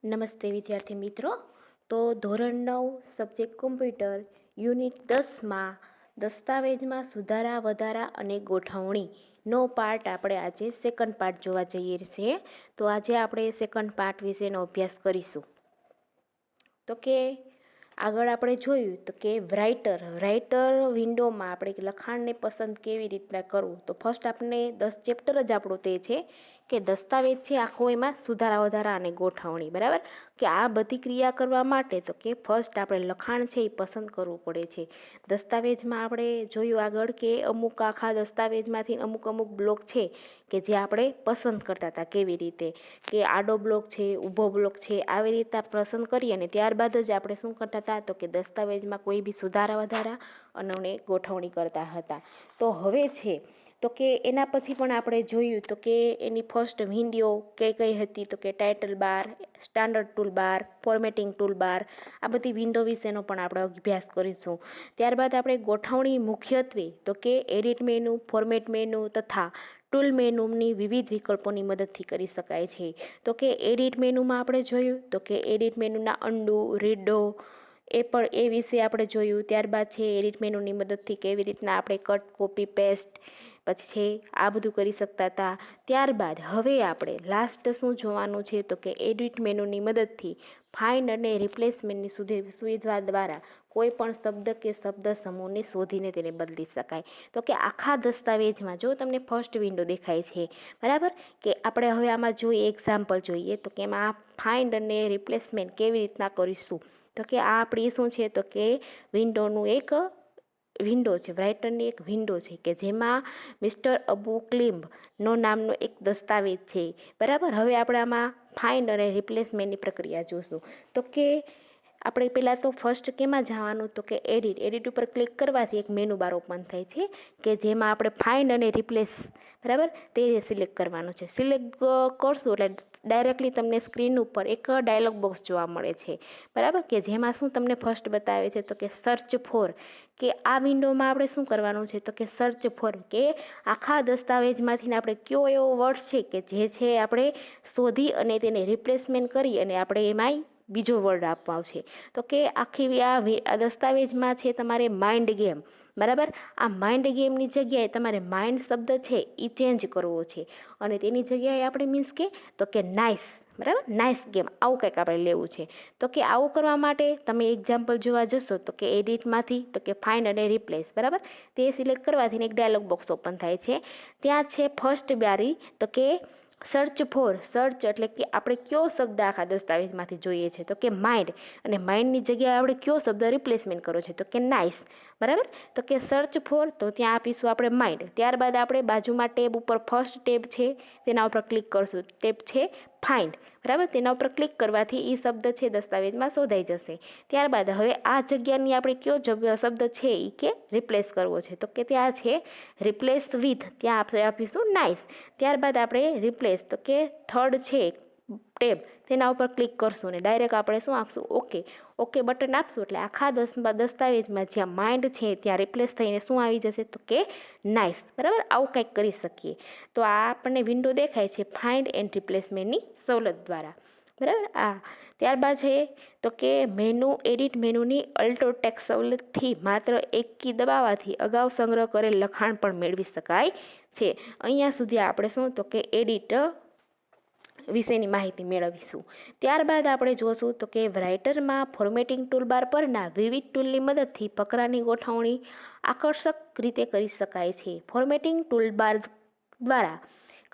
નમસ્તે વિદ્યાર્થી મિત્રો. તો ધોરણ 9 સબ્જેક્ટ કોમ્પ્યુટર યુનિટ 10માં દસ્તાવેજમાં સુધારા વધારા અને ગોઠવણીનો પાર્ટ આપણે આજે સેકન્ડ પાર્ટ જોવા જઈએ છીએ. તો આજે આપણે સેકન્ડ પાર્ટ વિશેનો અભ્યાસ કરીશું. તો કે આગળ આપણે જોયું તો કે રાઇટર વિન્ડોમાં આપણે લખાણને પસંદ કેવી રીતના કરવું. તો ફર્સ્ટ આપણે 10 ચેપ્ટર જ આપણું તે છે કે દસ્તાવેજ છે આખો, એમાં સુધારા વધારા અને ગોઠવણી. બરાબર, કે આ બધી ક્રિયા કરવા માટે તો કે ફર્સ્ટ આપણે લખાણ છે એ પસંદ કરવું પડે છે. દસ્તાવેજમાં આપણે જોયું આગળ કે અમુક આખા દસ્તાવેજમાંથી અમુક બ્લોક છે કે જે આપણે પસંદ કરતા હતા, કેવી રીતે કે આડો બ્લોક છે, ઊભો બ્લોક છે, આવી રીતે પસંદ કરીએ અને ત્યારબાદ જ આપણે શું કરતા હતા તો કે દસ્તાવેજમાં કોઈ બી સુધારા વધારા અને ગોઠવણી કરતા હતા. તો હવે છે તો કે એના પછી પણ આપણે જોયું તો કે એની ફર્સ્ટ વિન્ડો કઈ હતી તો કે title bar, standard tool bar, formatting tool bar, આ બધી વિન્ડો વિશેનો પણ આપણે અભ્યાસ કરીશું. ત્યારબાદ આપણે ગોઠવણી મુખ્યત્વે તો કે એડિટ મેનુ, ફોર્મેટ મેનુ તથા ટૂલ મેનુની વિવિધ વિકલ્પોની મદદથી કરી શકાય છે. તો કે એડિટ મેનુમાં આપણે જોયું તો કે એડિટ મેનુના અન્ડુ, રીડો એ વિશે આપણે જોયું. ત્યારબાદ છે એડિટ મેનુની મદદથી કેવી રીતના આપણે કટ, કોપી, પેસ્ટ પછી છે આ બધું કરી શકતા હતા. ત્યારબાદ હવે આપણે લાસ્ટ શું જોવાનું છે તો કે એડિટ મેનુની મદદથી ફાઇન્ડ અને રિપ્લેસમેન્ટની સુવિધા દ્વારા કોઈ પણ શબ્દ કે શબ્દ સમૂહને શોધીને તેને બદલી શકાય. તો કે આખા દસ્તાવેજમાં જો તમને ફર્સ્ટ વિન્ડો દેખાય છે, બરાબર, કે આપણે હવે આમાં જોઈએ એક્ઝામ્પલ જોઈએ તો કે એમાં ફાઇન્ડ અને રિપ્લેસમેન્ટ કેવી રીતના કરીશું. તો કે આ આપણી શું છે તો કે વિન્ડોનું એક વિન્ડો છે, રાઇટરની એક વિન્ડો છે કે જેમાં મિસ્ટર અબુ ક્લિમ્બનો નામનો એક દસ્તાવેજ છે. બરાબર, હવે આપણે આમાં ફાઇન્ડ અને રિપ્લેસમેન્ટની પ્રક્રિયા જોઈશું. તો કે આપણે પહેલાં તો ફર્સ્ટ કેમાં જવાનું તો કે એડિટ ઉપર ક્લિક કરવાથી એક મેનુ બાર ઓપન થાય છે કે જેમાં આપણે ફાઇન્ડ અને રિપ્લેસ, બરાબર, તે સિલેક્ટ કરવાનું છે. સિલેક્ટ કરશું એટલે ડાયરેક્ટલી તમને સ્ક્રીન ઉપર એક ડાયલોગ બોક્સ જોવા મળે છે, બરાબર, કે જેમાં શું તમને ફર્સ્ટ બતાવે છે તો કે સર્ચ ફોર, કે આ વિન્ડોમાં આપણે શું કરવાનું છે તો કે સર્ચ ફોર, કે આખા દસ્તાવેજમાંથી આપણે કયો એવો વર્ડ છે કે જે છે આપણે શોધી અને તેને રિપ્લેસમેન્ટ કરી અને આપણે એમાંય બીજો વર્ડ આપવાનો છે. તો કે આખી આ દસ્તાવેજમાં છે તમારે માઇન્ડ ગેમ, બરાબર, આ માઇન્ડ ગેમની જગ્યાએ તમારે માઇન્ડ શબ્દ છે એ ચેન્જ કરવો છે અને તેની જગ્યાએ આપણે મીન્સ તો કે નાઇસ, બરાબર, નાઇસ ગેમ, આવું કંઈક આપણે લેવું છે. તો કે આવું કરવા માટે તમે એક્ઝામ્પલ જોવા જશો તો કે એડિટમાંથી તો કે ફાઇન્ડ અને રિપ્લેસ, બરાબર, તે સિલેક્ટ કરવાથી એક ડાયલોગ બોક્સ ઓપન થાય છે. ત્યાં છે ફર્સ્ટ બારી તો કે સર્ચ ફોર, સર્ચ એટલે કે આપણે કયો શબ્દ આખા દસ્તાવેજમાંથી જોઈએ છે તો કે માઇન્ડ, અને માઇન્ડની જગ્યાએ આપણે કયો શબ્દ રિપ્લેસમેન્ટ કરવો છે તો કે નાઇસ, બરાબર. તો કે સર્ચ ફોર, તો ત્યાં આપીશું આપણે માઇન્ડ. ત્યારબાદ આપણે બાજુમાં ટેબ ઉપર ફર્સ્ટ ટેબ છે તેના ઉપર ક્લિક કરશું, ટેબ છે ફાઇન્ડ, બરાબર, તેના ઉપર ક્લિક કરવાથી એ શબ્દ છે દસ્તાવેજમાં શોધાઈ જશે. ત્યારબાદ હવે આ જગ્યાની આપણે કયો શબ્દ છે એ કે રિપ્લેસ કરવો છે તો કે ત્યાં છે રિપ્લેસ વિથ, ત્યાં આપણે આપીશું નાઇસ. ત્યારબાદ આપણે રિપ્લેસ તો કે થર્ડ છે ટેબ, તેના ઉપર ક્લિક કરશું ને ડાયરેક્ટ આપણે શું આપશું ઓકે બટન આપશું એટલે આખા દસ્તાવેજમાં જ્યાં માઇન્ડ છે ત્યાં રિપ્લેસ થઈને શું આવી જશે તો કે નાઇસ, બરાબર, આવું કંઈક કરી શકીએ. તો આ આપણને વિન્ડો દેખાય છે ફાઇન્ડ એન્ડ રિપ્લેસમેન્ટની સવલત દ્વારા, બરાબર. ત્યારબાદ છે તો કે મેનુ, એડિટ મેનુની અલ્ટો ટેક્સ્ટ સવલતથી માત્ર એક કી દબાવવાથી અગાઉ સંગ્રહ કરેલ લખાણ પણ મેળવી શકાય છે. અહીંયા સુધી આપણે શું તો કે એડિટ વિશેની માહિતી મેળવીશું. ત્યારબાદ આપણે જોશું તો કે રાઇટરમાં ફોર્મેટિંગ ટૂલબાર પરના વિવિધ ટૂલની મદદથી ફકરાની ગોઠવણી આકર્ષક રીતે કરી શકાય છે. ફોર્મેટિંગ ટૂલબાર દ્વારા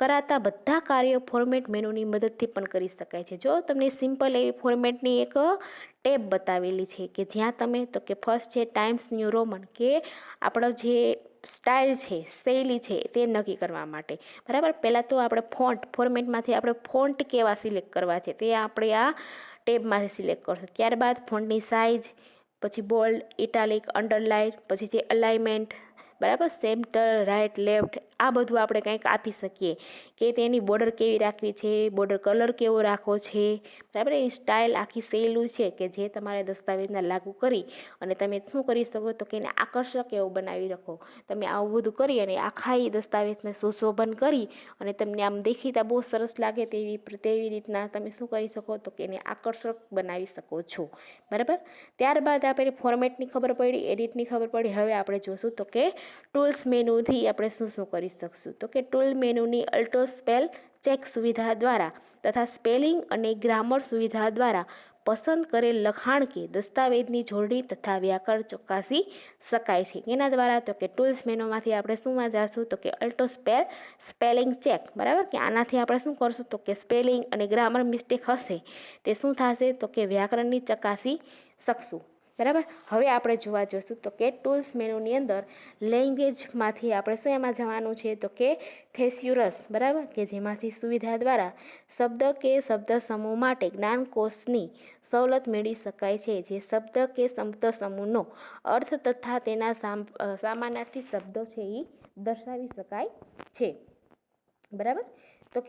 કરાતા બધા કાર્યો ફોર્મેટ મેનુની મદદથી પણ કરી શકાય છે. જો તમને સિમ્પલ એવી ફોર્મેટની એક ટેબ બતાવેલી છે કે જ્યાં તમે તો કે ફર્સ્ટ છે ટાઈમ્સ ન્યૂ રોમન, કે આપણો જે સ્ટાઇલ છે, શૈલી છે તે નક્કી કરવા માટે, બરાબર. પહેલાં તો આપણે ફોર્મેટમાંથી આપણે ફોન્ટ કેવા સિલેક્ટ કરવા છે તે આપણે આ ટેબમાંથી સિલેક્ટ કરશું. ત્યારબાદ ફોન્ટની સાઇઝ, પછી બોલ્ડ, ઇટાલિક, અંડરલાઇન, પછી છે અલાઇનમેન્ટ, બરાબર, સેન્ટર, રાઇટ, લેફ્ટ, આ બધું આપણે કંઈક આપી શકીએ કે તેની બોર્ડર કેવી રાખવી છે, બોર્ડર કલર કેવો રાખવો છે, બરાબર. એ સ્ટાઇલ આખી શૈલી છે કે જે તમારે દસ્તાવેજને લાગુ કરી અને તમે શું કરી શકો તો કે એને આકર્ષક એવું બનાવી રાખો. તમે આવું બધું કરી અને આખા એ દસ્તાવેજને સુશોભન કરી અને તમને આમ દેખીતા બહુ સરસ લાગે તેવી રીતના તમે શું કરી શકો તો કે એને આકર્ષક બનાવી શકો છો, બરાબર. ત્યારબાદ આપણે ફોર્મેટની ખબર પડી, એડિટની ખબર પડી. હવે આપણે જોશું તો કે ટૂલ્સ મેનુથી આપણે શું શું કરી શકશું તો કે ટૂલ મેનુની અલ્ટો સ્પેલ ચેક સુવિધા દ્વારા તથા સ્પેલિંગ અને ગ્રામર સુવિધા દ્વારા પસંદ કરેલ લખાણ કે દસ્તાવેજની જોડણી તથા વ્યાકરણ ચકાસી શકાય છે. એના દ્વારા તો કે ટૂલ્સ મેનુમાંથી આપણે શુંમાં જઈશું તો કે અલ્ટો સ્પેલિંગ ચેક, બરાબર. કે આનાથી આપણે શું કરશું તો કે સ્પેલિંગ અને ગ્રામર મિસ્ટેક હશે તે શું થશે તો કે વ્યાકરણની ચકાસી શકશું, બરાબર. હવે આપણે જોવા જઈશું તો કે ટૂલ્સ મેનુની અંદર લેંગ્વેજમાંથી આપણે શેમાં જવાનું છે તો કે થેસ્યુરસ, બરાબર. કે જેમાંથી સુવિધા દ્વારા શબ્દ કે શબ્દ સમૂહ માટે જ્ઞાનકોશની સવલત મેળવી શકાય છે, જે શબ્દ કે શબ્દ સમૂહનો અર્થ તથા તેના સામાનાર્થી શબ્દો છે એ દર્શાવી શકાય છે, બરાબર. તો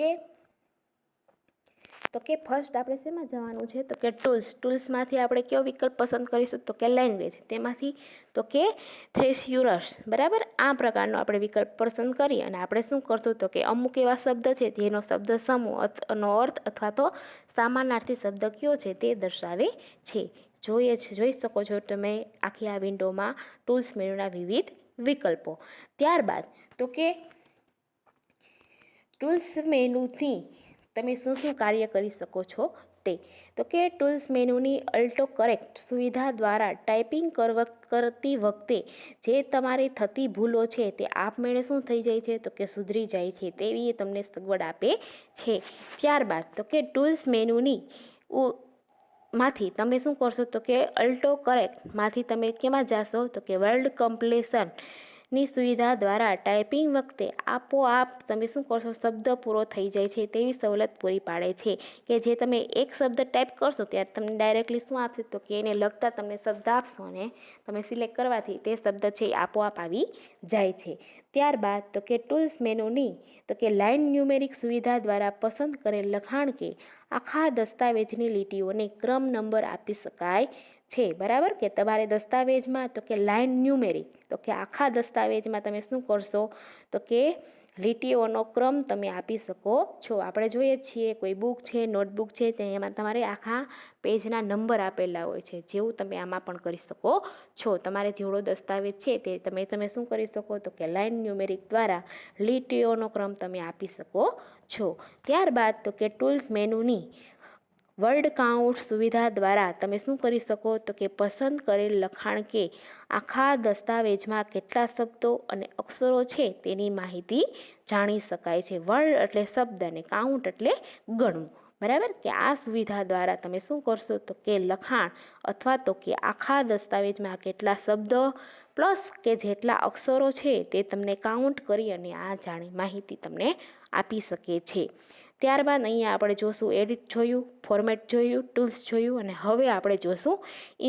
કે ફર્સ્ટ આપણે શેમાં જવાનું છે તો કે ટૂલ્સમાંથી આપણે કયો વિકલ્પ પસંદ કરીશું તો કે લેંગ્વેજ, તેમાંથી તો કે થેસ્યુરસ, બરાબર. આ પ્રકારનો આપણે વિકલ્પ પસંદ કરી અને આપણે શું કરશું તો કે અમુક એવા શબ્દ છે જેનો શબ્દ સમૂહનો અર્થ અથવા તો સામાનાર્થી શબ્દ કયો છે તે દર્શાવે છે. જોઈ શકો છો તમે આખી આ વિન્ડોમાં ટૂલ્સ મેનુના વિવિધ વિકલ્પો. ત્યારબાદ તો કે ટૂલ્સ મેનુથી તમે શું શું કાર્ય કરી શકો છો તે તો કે ટૂલ્સ મેનુની અલ્ટો કરેક્ટ સુવિધા દ્વારા ટાઈપિંગ કરતી વખતે જે તમારી થતી ભૂલો છે તે આપમેળે શું થઈ જાય છે તો કે સુધરી જાય છે તેવી તમને સગવડ આપે છે. ત્યારબાદ તો કે ટૂલ્સ મેનુની માંથી તમે શું કરશો તો કે અલ્ટો કરેક્ટમાંથી તમે કેમાં જશો તો કે વર્ડ કમ્પ્લેશનની સુવિધા દ્વારા ટાઈપિંગ વખતે આપોઆપ તમે શું કરશો શબ્દ પૂરો થઈ જાય છે તેવી સવલત પૂરી પાડે છે કે જે તમે એક શબ્દ ટાઈપ કરશો ત્યારે તમને ડાયરેક્ટલી શું આપશે તો કે એને લગતા તમને શબ્દ આપશો અને તમે સિલેક્ટ કરવાથી તે શબ્દ છે એ આપોઆપ આવી જાય છે. ત્યારબાદ તો કે ટૂલ્સ મેનુની તો કે લાઇન ન્યુમેરિક સુવિધા દ્વારા પસંદ કરેલ લખાણ કે આખા દસ્તાવેજની લીટીઓને ક્રમ નંબર આપી શકાય છે, બરાબર. કે તમારે દસ્તાવેજમાં તો કે લાઇન ન્યુમેરિક તો કે આખા દસ્તાવેજમાં તમે શું કરશો તો કે લીટીઓનો ક્રમ તમે આપી શકો છો. આપણે જોઈએ છીએ કોઈ બુક છે, નોટબુક છે, એમાં તમારે આખા પેજના નંબર આપેલા હોય છે, જેવું તમે આમાં પણ કરી શકો છો. તમારે જેવડો દસ્તાવેજ છે તે તમે શું કરી શકો તો કે લાઇન ન્યુમેરિક દ્વારા લીટીઓનો ક્રમ તમે આપી શકો છો. ત્યારબાદ તો કે ટૂલ્સ મેનુની વર્ડ કાઉન્ટ સુવિધા દ્વારા તમે શું કરી શકો તો કે પસંદ કરેલ લખાણ કે આખા દસ્તાવેજમાં કેટલા શબ્દો અને અક્ષરો છે તેની માહિતી જાણી શકાય છે. વર્ડ એટલે શબ્દ અને કાઉન્ટ એટલે ગણવું, બરાબર. કે આ સુવિધા દ્વારા તમે શું કરશો તો કે લખાણ અથવા તો કે આખા દસ્તાવેજમાં કેટલા શબ્દ પ્લસ કે જેટલા અક્ષરો છે તે તમને કાઉન્ટ કરી અને આ માહિતી તમને આપી શકે છે. ત્યારબાદ અહીંયા આપણે જોશું એડિટ જોયું, ફોર્મેટ જોયું, ટૂલ્સ જોયું અને હવે આપણે જોશું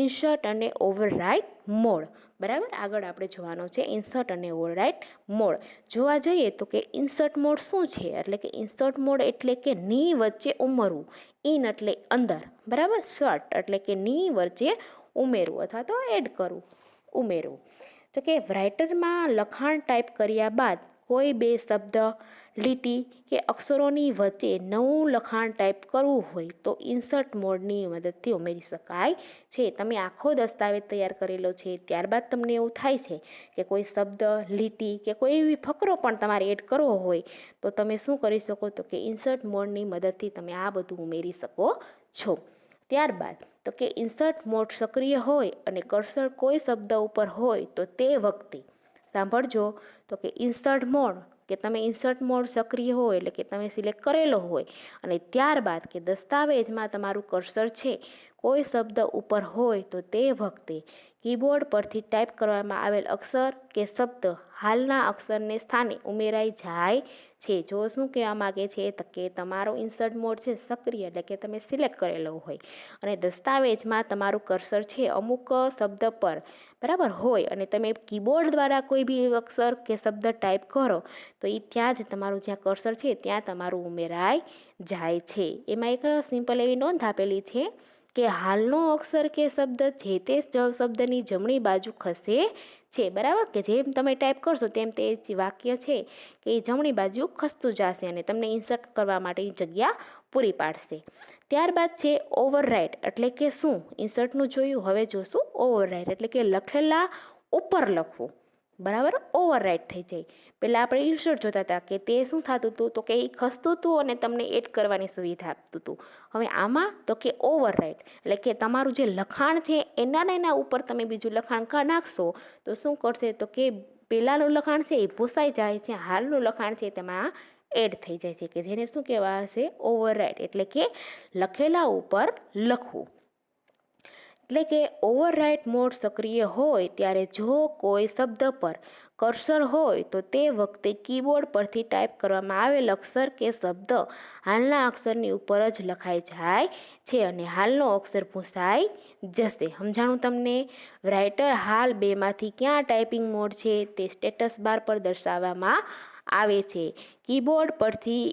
ઇન્સર્ટ અને ઓવરરાઇટ મોડ, બરાબર. આગળ આપણે જોવાનો છે ઇન્સર્ટ અને ઓવરરાઇટ મોડ. જોવા જઈએ તો કે ઇન્સર્ટ મોડ શું છે એટલે કે ઇન્સર્ટ મોડ એટલે કે ની વચ્ચે ઉમેરવું, ઇન એટલે અંદર, બરાબર. સર્ટ એટલે કે ની વચ્ચે ઉમેરવું અથવા તો એડ કરવું, ઉમેરવું. તો કે રાઇટરમાં લખાણ ટાઈપ કર્યા બાદ કોઈ બે શબ્દ, લીટી કે અક્ષરોની વચ્ચે નવું લખાણ ટાઈપ કરવું હોય તો ઇન્સર્ટ મોડની મદદથી ઉમેરી શકાય છે. તમે આખો દસ્તાવેજ તૈયાર કરેલો છે ત્યારબાદ તમને એવું થાય છે કે કોઈ શબ્દ, લીટી કે કોઈ એવી ફકરો પણ તમારે એડ કરવો હોય તો તમે શું કરી શકો તો કે ઇન્સર્ટ મોડની મદદથી તમે આ બધું ઉમેરી શકો છો. ત્યારબાદ તો કે ઇન્સર્ટ મોડ સક્રિય હોય અને કર્સર કોઈ શબ્દ ઉપર હોય તો તે વખતે સાંભળજો તો કે ઇન્સર્ટ મોડ કે તમે ઇન્સર્ટ મોડ સક્રિય હોય એટલે કે તમે સિલેક્ટ કરેલો હોય અને ત્યારબાદ કે દસ્તાવેજમાં તમારું કર્સર છે કોઈ શબ્દ ઉપર હોય તો તે વખતે કીબોર્ડ પરથી ટાઈપ કરવામાં આવેલ અક્ષર કે શબ્દ હાલના અક્ષરને સ્થાને ઉમેરાઈ જાય છે. જો શું કહેવા માગે છે તો કે તમારો ઇન્સર્ટ મોડ છે સક્રિય, એટલે કે તમે સિલેક્ટ કરેલો હોય અને દસ્તાવેજમાં તમારું કર્સર છે અમુક શબ્દ પર બરાબર હોય અને તમે કીબોર્ડ દ્વારા કોઈ બી અક્ષર કે શબ્દ ટાઈપ કરો તો એ ત્યાં જ તમારું જ્યાં કર્સર છે ત્યાં તમારું ઉમેરાઈ જાય છે. એમાં એક સિમ્પલ એવી નોંધ આપેલી છે કે હાલનો અક્ષર કે શબ્દ જે તે શબ્દની જમણી બાજુ ખસે છે. બરાબર, કે જેમ તમે ટાઈપ કરશો તેમ તે વાક્ય છે કે એ જમણી બાજુ ખસતું જશે અને તમને ઇન્સર્ટ કરવા માટેની જગ્યા પૂરી પાડશે. ત્યારબાદ છે ઓવરરાઇટ, એટલે કે શું? ઇન્સર્ટનું જોયું, હવે જોશું ઓવરરાઇટ, એટલે કે લખેલા ઉપર લખવું. બરાબર, ઓવરરાઇટ થઈ જાય. પહેલાં આપણે ઇન્સર્ટ જોતા હતા કે તે શું થતું હતું તો કે એ ખસતું હતું અને તમને એડ કરવાની સુવિધા આપતું હતું. હવે આમાં તો કે ઓવરરાઇટ, એટલે કે તમારું જે લખાણ છે એના ઉપર તમે બીજું લખાણ નાખશો તો શું કરશે તો કે પહેલાંનું લખાણ છે એ ભૂસાઈ જાય છે, હાલનું લખાણ છે તેમાં એડ થઈ જાય છે, કે જેને શું કહેવાશે? ઓવરરાઇટ, એટલે કે લખેલા ઉપર લખવું. એટલે કે ઓવરરાઇટ મોડ સક્રિય હોય ત્યારે જો કોઈ શબ્દ પર કર્સર હોય તો તે વખતે કીબોર્ડ પરથી ટાઈપ કરવામાં આવેલ અક્ષર કે શબ્દ હાલના અક્ષરની ઉપર જ લખાઈ જાય છે અને હાલનો અક્ષર ભૂંસાઈ જશે. સમજાણું તમને? રાઇટર હાલ બેમાંથી ક્યાં ટાઈપિંગ મોડ છે તે સ્ટેટસ બાર પર દર્શાવવામાં આવે છે. કીબોર્ડ પરથી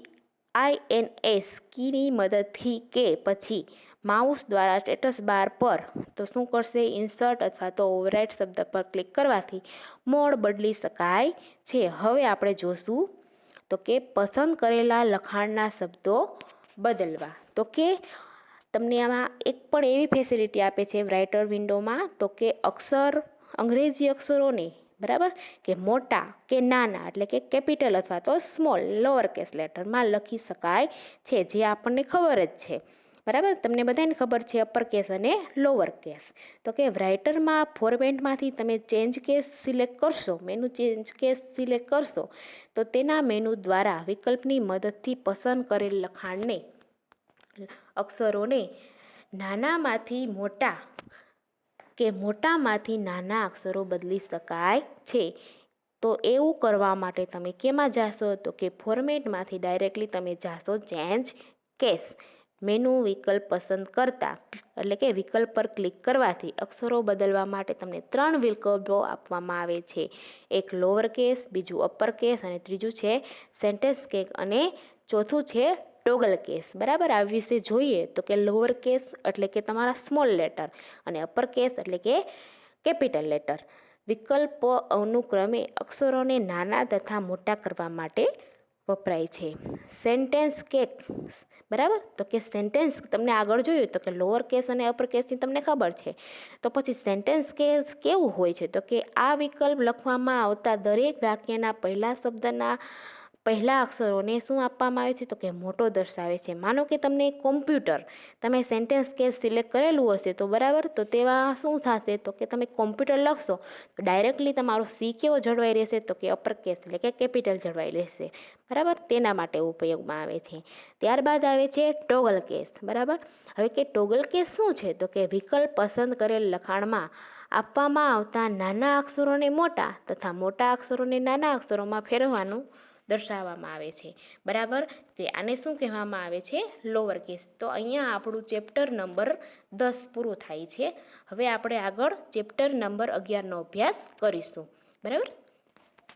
INS કીની મદદથી કે પછી માઉસ દ્વારા સ્ટેટસ બાર પર તો શું કરશે? ઇન્સર્ટ અથવા તો ઓવરરાઇટ શબ્દ પર ક્લિક કરવાથી મોડ બદલી શકાય છે. હવે આપણે જોશું તો કે પસંદ કરેલા લખાણના શબ્દો બદલવા. તો કે તમને આમાં એક પણ એવી ફેસિલિટી આપે છે રાઇટર વિન્ડોમાં તો કે અક્ષર, અંગ્રેજી અક્ષરોને બરાબર કે મોટા કે નાના, એટલે કે કેપિટલ અથવા તો સ્મોલ લોઅર કેસ લેટરમાં લખી શકાય છે, જે આપણને ખબર જ છે. બરાબર, તમને બધાને ખબર છે અપર કેસ અને લોઅર કેસ. તો કે રાઇટરમાં ફોર્મેટમાંથી તમે ચેન્જ કેસ સિલેક્ટ કરશો, મેનુ ચેન્જ કેસ સિલેક્ટ કરશો તો તેના મેનુ દ્વારા વિકલ્પની મદદથી પસંદ કરેલ લખાણને, અક્ષરોને નાનામાંથી મોટા કે મોટામાંથી નાના અક્ષરો બદલી શકાય છે. તો એવું કરવા માટે તમે કેમાં જાશો તો કે ફોર્મેટમાંથી ડાયરેક્ટલી તમે જાશો ચેન્જ કેસ. મેનુ વિકલ્પ પસંદ કરતા, એટલે કે વિકલ્પ પર ક્લિક કરવાથી અક્ષરો બદલવા માટે તમને 3 વિકલ્પો આપવામાં આવે છે. એક લોઅર કેસ, બીજું અપર કેસ અને ત્રીજું છે સેન્ટેન્સ કેસ અને ચોથું છે ટોગલ કેસ. બરાબર, આ વિશે જોઈએ તો કે લોઅર કેસ એટલે કે તમારા સ્મોલ લેટર અને અપર કેસ એટલે કે કેપિટલ લેટર. વિકલ્પો અનુક્રમે અક્ષરોને નાના તથા મોટા કરવા માટે વપરાય છે. સેન્ટેન્સ કેસ, બરાબર, તો કે સેન્ટેન્સ તમને આગળ જોયું તો કે લોઅર કેસ અને અપર કેસની તમને ખબર છે. તો પછી સેન્ટેન્સ કેસ કેવું હોય છે તો કે આ વિકલ્પ લખવામાં આવતા દરેક વાક્યના પહેલા શબ્દના પહેલા અક્ષરોને શું આપવામાં આવે છે તો કે મોટો દર્શાવે છે. માનો કે તમને કોમ્પ્યુટર, તમે સેન્ટેન્સ કેસ સિલેક્ટ કરેલું હશે તો બરાબર, તો તેમાં શું થશે તો કે તમે કોમ્પ્યુટર લખશો તો ડાયરેક્ટલી તમારો સી કેવો જળવાઈ રહેશે તો કે અપર કેસ એટલે કે કેપિટલ જળવાઈ રહેશે. બરાબર, તેના માટે ઉપયોગમાં આવે છે. ત્યારબાદ આવે છે ટોગલ કેસ. બરાબર, હવે કે ટોગલ કેસ શું છે તો કે વિકલ્પ પસંદ કરેલ લખાણમાં આપવામાં આવતા નાના અક્ષરોને મોટા તથા મોટા અક્ષરોને નાના અક્ષરોમાં ફેરવવાનું દર્શાવવામાં આવે છે. બરાબર, કે આને શું કહેવામાં આવે છે? Lower case. તો અહીંયા આપણું ચેપ્ટર નંબર 10 પૂરું થાય છે. હવે આપણે આગળ ચેપ્ટર નંબર 11નો અભ્યાસ કરીશું. બરાબર.